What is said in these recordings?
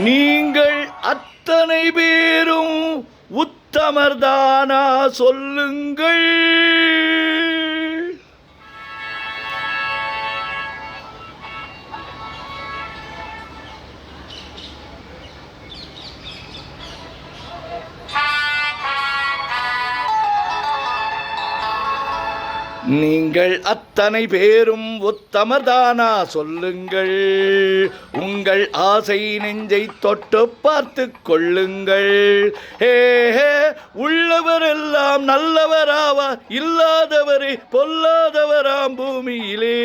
நீங்கள் அத்தனை பேரும் உத்தமர்தானா சொல்லுங்கள். நீங்கள் அத்தனை பேரும் உத்தமர்தானா சொல்லுங்கள். உங்கள் ஆசை நெஞ்சை தொட்டு பார்த்து கொள்ளுங்கள். ஹே உள்ளவரெல்லாம் நல்லவராவா, இல்லாதவரே பொல்லாதவராம் பூமியிலே.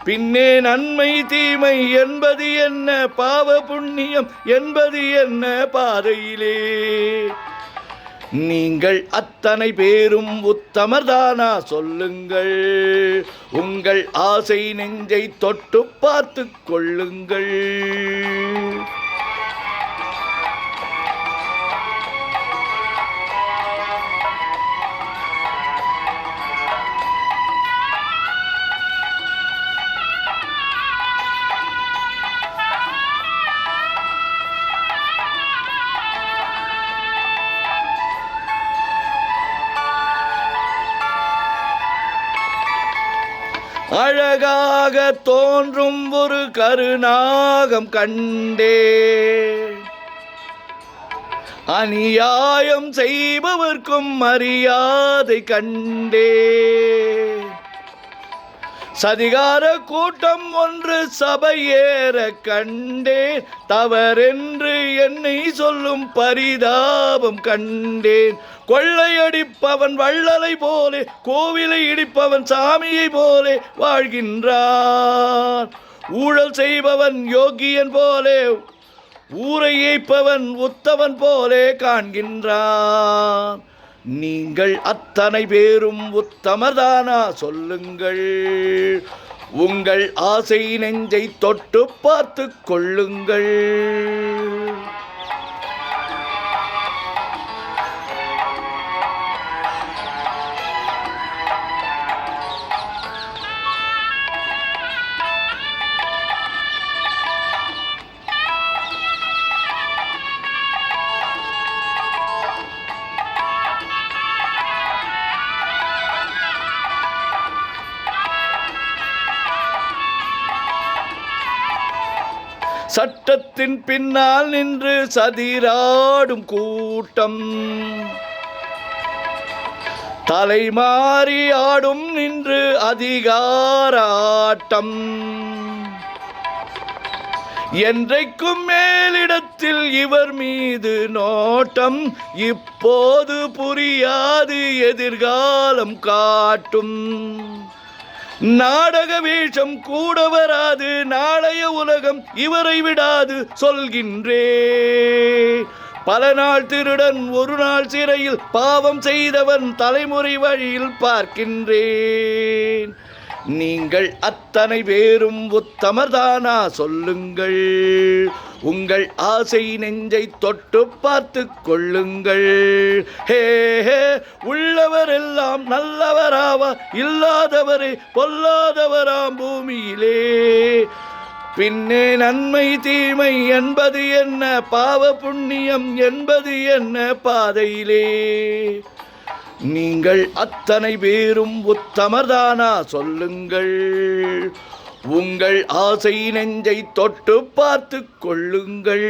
பின்னே நன்மை தீமை என்பது என்ன, பாவ புண்ணியம் என்பது என்ன பாதையிலே. நீங்கள் அத்தனை பேரும் உத்தமர்தானா சொல்லுங்கள். உங்கள் ஆசை நெஞ்சை தொட்டு பார்த்து கொள்ளுங்கள். அழகாக தோன்றும் ஒரு கருநாகம் கண்டே, அநியாயம் செய்பவர்க்கும் மரியாதை கண்டே. சதிகார கூட்டம் ஒன்று சபையேற கண்டேன், தவறென்று என்னை சொல்லும் பரிதாபம் கண்டேன். கொள்ளையடிப்பவன் வள்ளலை போலே, கோவிலை இடிப்பவன் சாமியை போலே வாழ்கின்றான். ஊழல் செய்பவன் யோகியன் போலே, ஊரை ஏய்ப்பவன் உத்தவன் போலே காண்கின்றான். நீங்கள் அத்தனை பேரும் உத்தமர்தானா சொல்லுங்கள். உங்கள் ஆசை நெஞ்சை தொட்டு பார்த்து கொள்ளுங்கள். சட்டத்தின் பின்னால் நின்று சதிராடும் கூட்டம், தலைமாறி ஆடும் நின்று அதிகாராட்டம். என்றைக்கும் மேலிடத்தில் இவர் மீது நோட்டம், இப்போது புரியாது எதிர்காலம் காட்டும். நாடக வேஷம் கூட வராது, நாளைய உலகம் இவரை விடாது சொல்கின்றே. பல நாள் திருடன் ஒரு நாள் சிறையில், பாவம் செய்தவன் தலைமுறை வழியில் பார்க்கின்றேன். நீங்கள் அத்தனை பேரும் உத்தமர்தானா சொல்லுங்கள். உங்கள் ஆசை நெஞ்சை தொட்டு பார்த்து கொள்ளுங்கள். ஹே உள்ளவரெல்லாம் நல்லவராவா, இல்லாதவரே பொல்லாதவராம் பூமியிலே. பின்னே நன்மை தீமை என்பது என்ன, பாவ புண்ணியம் என்பது என்ன பாதையிலே. நீங்கள் அத்தனை பேரும் உத்தமர்தானா சொல்லுங்கள். உங்கள் ஆசை நெஞ்சை தொட்டு பார்த்து கொள்ளுங்கள்.